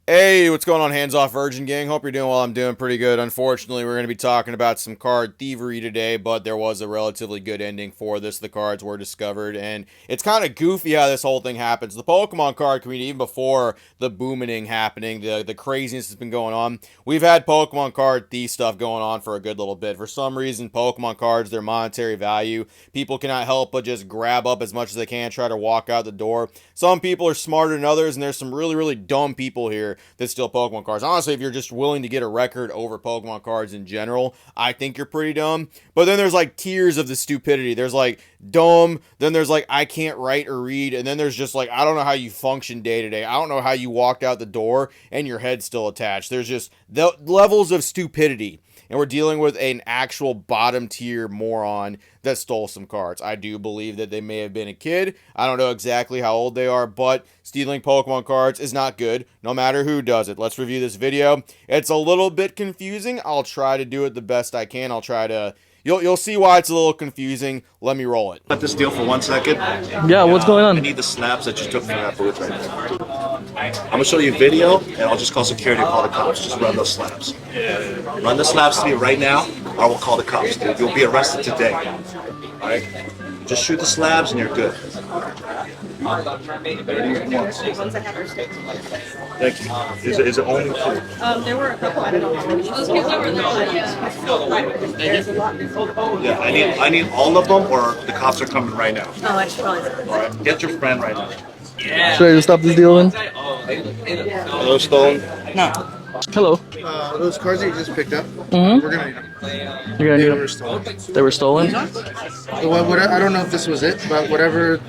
Hey, what's going on, Hands Off Virgin Gang? Hope you're doing well. I'm doing pretty good. Unfortunately, we're going to be talking about some card thievery today, but there was a relatively good ending for this. The cards were discovered, and it's kind of goofy how this whole thing happens. The Pokemon card community, even before the booming happening, the craziness has been going on. We've had Pokemon card thief stuff going on for a good little bit. For some reason, Pokemon cards, their monetary value, people cannot help but just grab up as much as they can, try to walk out the door. Some people are smarter than others, and there's some really, really dumb people here that steal Pokemon cards. Honestly, if you're just willing to get a record over Pokemon cards in general, I think you're pretty dumb. But then there's like tiers of the stupidity. There's like dumb, then there's like I can't write or read, and then there's just like I don't know how you function day to day. I don't know how you walked out the door and your head's still attached. There's just the levels of stupidity. And we're dealing with an actual bottom tier moron that stole some cards. I do believe that they may have been a kid. I don't know exactly how old they are, but stealing Pokemon cards is not good, no matter who does it. Let's review this video. It's a little bit confusing. I'll try to do it the best I can. I'll try to... You'll see why it's a little confusing. Let me roll it. Let this deal for 1 second. Yeah, what's going on? I need the slabs that you took from that booth right there. I'm gonna show you a video, and I'll just call security and call the cops. Just run those slabs. Run the slabs to me right now, or I will call the cops. You'll be arrested today. All right? Just shoot the slabs, and you're good. Thank you. Is it only two? There were a couple. I don't know. Those people that were there. Yeah, I need all of them, or the cops are coming right now. Oh, I should probably. All right, get your friend right now. Should I just stop this deal then? Are those stolen? No. Hello. Those cards that you just picked up, Mm-hmm. we're gonna need them. You're gonna They need were them. stolen. They were stolen? I don't know if this was it, but whatever.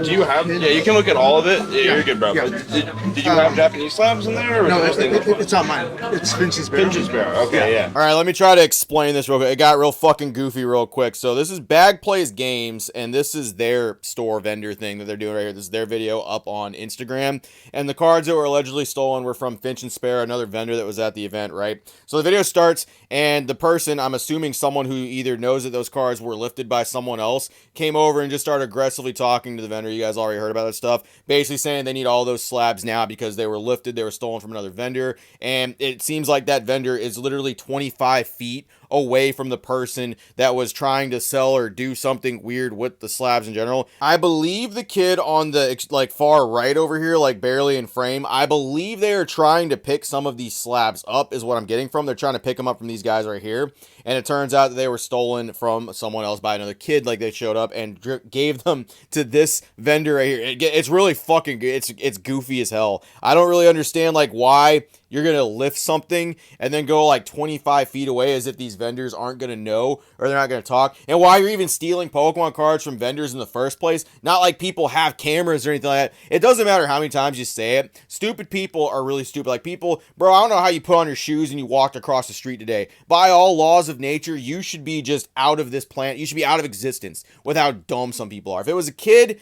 Do you have? Yeah, you can look at all of it. Yeah, you're good, bro. Yeah. Did you have Japanese slabs in there? Or No, is it it's not mine. It's Finch's Barrel. Finch's Barrel. Okay, yeah. All right, let me try to explain this real quick. It got real fucking goofy real quick. So this is Bag Plays Games, and this is their store vendor thing that they're doing right here. This is their video up on Instagram. And the cards that were allegedly stolen were from Finch and Spare, another vendor that was at the event, right? So the video starts, and the person, I'm assuming someone who either knows that those cards were lifted by someone else, came over and just started aggressively talking to the vendor. You guys already heard about that stuff. Basically saying they need all those slabs now because they were lifted, they were stolen from another vendor. And it seems like that vendor is literally 25 feet away from the person that was trying to sell or do something weird with the slabs in general. I believe the kid on the like far right over here, like barely in frame, I believe they are trying to pick some of these slabs up is what I'm getting from. They're trying to pick them up from these guys right here. And it turns out that they were stolen from someone else by another kid. Like they showed up and gave them to this vendor right here. It's really fucking good. It's goofy as hell. I don't really understand like why you're going to lift something and then go like 25 feet away as if these vendors aren't going to know or they're not going to talk. And why you're even stealing Pokemon cards from vendors in the first place. Not like people have cameras or anything like that. It doesn't matter how many times you say it. Stupid people are really stupid. Like people, bro, I don't know how you put on your shoes and you walked across the street today. By all laws of nature, you should be just out of this planet. You should be out of existence with how dumb some people are. If it was a kid,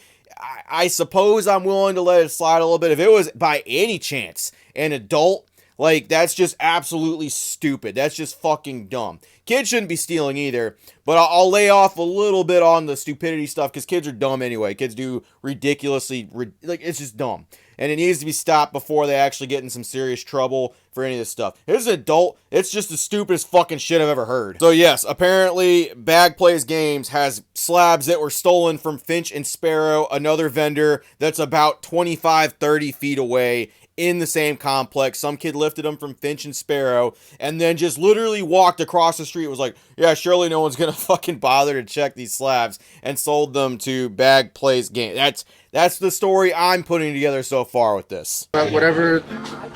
I suppose I'm willing to let it slide a little bit. If it was by any chance an adult, like, that's just absolutely stupid. That's just fucking dumb. Kids shouldn't be stealing either, but I'll lay off a little bit on the stupidity stuff because kids are dumb anyway. Kids do ridiculously, like, it's just dumb. And it needs to be stopped before they actually get in some serious trouble for any of this stuff. As an adult, it's just the stupidest fucking shit I've ever heard. So yes, apparently Bag Plays Games has slabs that were stolen from Finch and Sparrow, another vendor that's about 25, 30 feet away in the same complex. Some kid lifted them from Finch and Sparrow and then just literally walked across the street. It was like, yeah, surely no one's gonna fucking bother to check these slabs, and sold them to Bag Plays Games. That's the story I'm putting together so far with this. Whatever.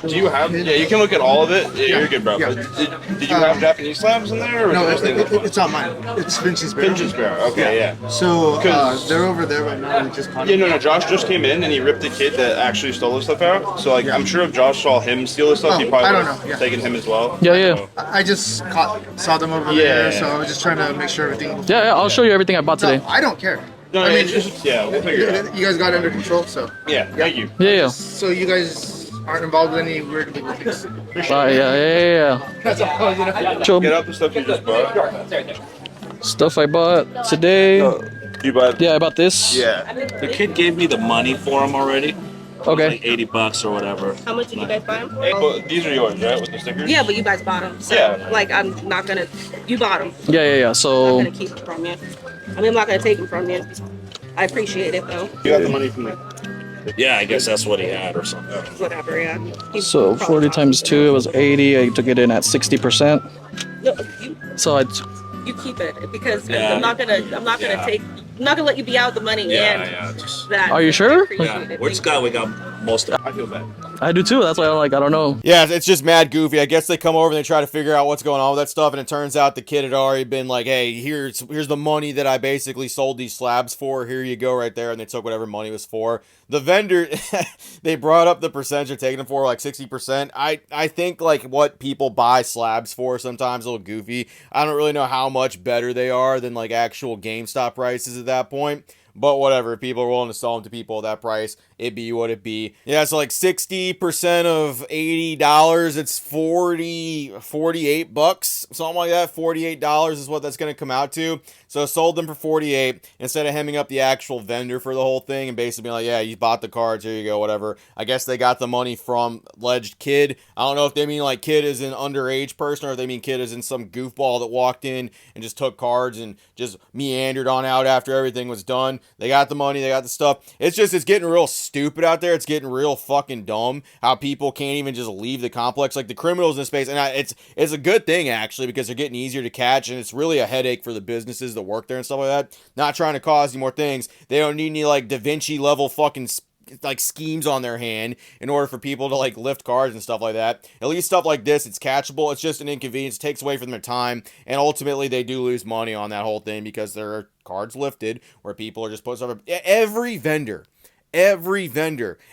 Do you have? Yeah, you can look at all of it. Yeah, you're good, bro. Yeah. Did you have Japanese slabs in there? Or No, is it it's not mine. It's Finch's Barrel. Finch's Barrel. Okay, yeah. So 'Cause- they're over there right now. We just caught Yeah, them. no. Josh just came in and he ripped the kid that actually stole the stuff out. So like, I'm sure if Josh saw him steal the stuff, Oh, he probably I would don't have know, yeah. taken him as well. Yeah, yeah. So- I just saw them over Yeah. there, so I was just trying to make sure everything. Yeah, yeah, I'll show you everything I bought No, today. I don't care. No, I mean, it's just we'll figure it out. you guys got it under control, so. Yeah, thank you. Yeah, yeah. So you guys aren't involved in any weird legal things. Bye, yeah. That's all I was gonna. Show Get out the stuff you just bought. stuff I bought today. You bought? Yeah, I bought this. Yeah. The kid gave me the money for him already. Okay. Like $80 or whatever. How much did you guys buy them? But these are yours, right? With the stickers? Yeah, but you guys bought them. So, Yeah. like, I'm not gonna. You bought them. Yeah. I'm not So gonna keep them from you. I mean, I'm not gonna take them from you. I appreciate it though. You got the money from me. Yeah, I guess that's what he had or something. Whatever, yeah. He so probably 40 bought times them. 2, it was 80. I took it in at 60%. No, you, So I you keep it because Yeah. I'm not gonna Yeah. take. I'm not gonna let you be out the money and Just, that. Are you sure? I appreciate it. we got most of it. I feel bad. I do too. That's why I'm like, I don't know. Yeah, it's just mad goofy. I guess they come over and they try to figure out what's going on with that stuff, and it turns out the kid had already been like, hey, here's the money that I basically sold these slabs for. Here you go right there. And they took whatever money was for. The vendor, they brought up the percentage they're taking them for, like 60%. I think like what people buy slabs for sometimes a little goofy. I don't really know how much better they are than like actual GameStop prices at that point. But whatever, if people are willing to sell them to people at that price, it be what it be. Yeah, so like 60% of $80, it's 48 bucks, something like that. $48 is what that's going to come out to. So sold them for 48 instead of hemming up the actual vendor for the whole thing and basically being like, yeah, you bought the cards, here you go, whatever. I guess they got the money from alleged kid. I don't know if they mean like kid is an underage person or if they mean kid is in some goofball that walked in and just took cards and just meandered on out after everything was done. They got the money, they got the stuff. It's getting real stupid out there. It's getting real fucking dumb how people can't even just leave the complex. Like the criminals in this space, and it's a good thing actually because they're getting easier to catch, and it's really a headache for the businesses that work there and stuff like that. Not trying to cause any more things. They don't need any like Da Vinci level fucking like schemes on their hand in order for people to like lift cards and stuff like that. At least stuff like this, it's catchable. It's just an inconvenience. It takes away from their time, and ultimately they do lose money on that whole thing because there are cards lifted where people are just putting stuff up. Every vendor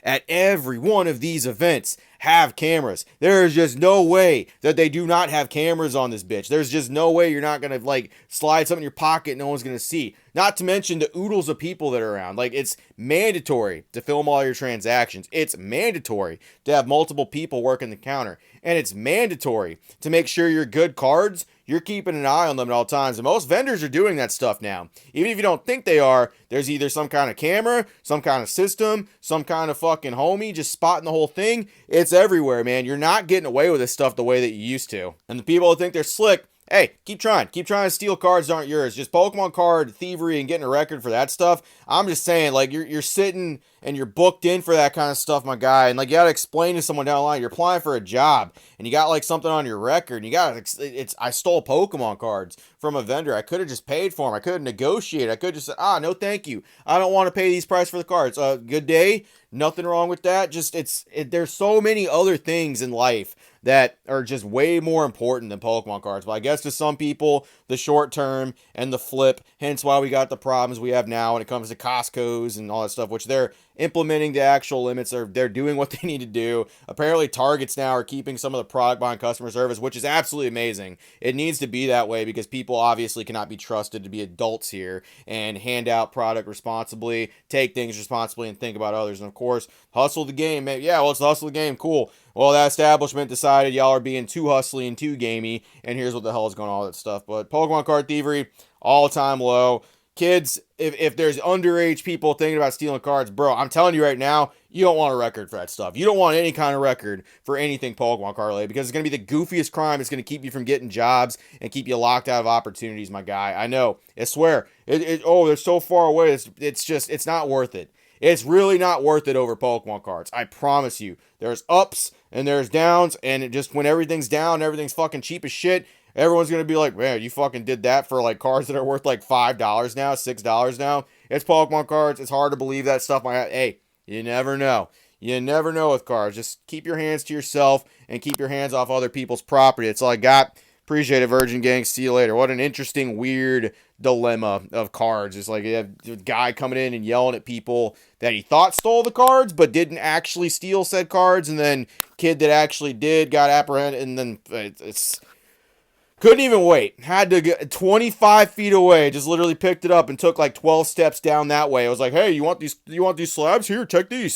at every one of these events have cameras. There is just no way that they do not have cameras on this bitch. There's just no way you're not gonna like slide something in your pocket and no one's gonna see. Not to mention the oodles of people that are around. Like it's mandatory to film all your transactions. It's mandatory to have multiple people working the counter. And it's mandatory to make sure your good cards, you're keeping an eye on them at all times. And most vendors are doing that stuff now. Even if you don't think they are, there's either some kind of camera, some kind of system, some kind of fucking homie just spotting the whole thing. It's everywhere, man. You're not getting away with this stuff the way that you used to. And the people that think they're slick, hey, keep trying. Keep trying to steal cards that aren't yours. Just Pokemon card thievery and getting a record for that stuff. I'm just saying, like, you're sitting and you're booked in for that kind of stuff, my guy. And, like, you got to explain to someone down the line, you're applying for a job and you got, like, something on your record. And you got I stole Pokemon cards from a vendor. I could have just paid for them. I could have negotiated. I could have just said, no, thank you. I don't want to pay these price for the cards. Good day. Nothing wrong with that. Just, there's so many other things in life that are just way more important than Pokemon cards. But I guess to some people, the short term and the flip, hence why we got the problems we have now when it comes to Costco's and all that stuff, which they're implementing the actual limits. They're doing what they need to do. Apparently Targets now are keeping some of the product behind customer service, which is absolutely amazing. It needs to be that way because people obviously cannot be trusted to be adults here and hand out product responsibly, take things responsibly, and think about others. And of course, hustle the game. Yeah, well, it's the hustle the game. Cool. Well, that establishment decided y'all are being too hustly and too gamey, and here's what the hell is going on, all that stuff. But Pokemon card thievery, all-time low. Kids, if there's underage people thinking about stealing cards, bro, I'm telling you right now, you don't want a record for that stuff. You don't want any kind of record for anything Pokemon card related because it's going to be the goofiest crime. It's going to keep you from getting jobs and keep you locked out of opportunities, my guy. I know. I swear. They're so far away. It's not worth it. It's really not worth it over Pokemon cards. I promise you. There's ups and there's downs, and it just when everything's down, everything's fucking cheap as shit. Everyone's going to be like, man, you fucking did that for like cards that are worth like $5 now, $6 now. It's Pokemon cards. It's hard to believe that stuff. Hey, you never know. You never know with cards. Just keep your hands to yourself and keep your hands off other people's property. That's all I got. Appreciate it, Virgin Gang. See you later. What an interesting, weird dilemma of cards. It's like you have a guy coming in and yelling at people that he thought stole the cards but didn't actually steal said cards, and then kid that actually did got apprehended, and then it's couldn't even wait. Had to get 25 feet away. Just literally picked it up and took like 12 steps down that way. I was like, hey, you want these slabs? Here, take these.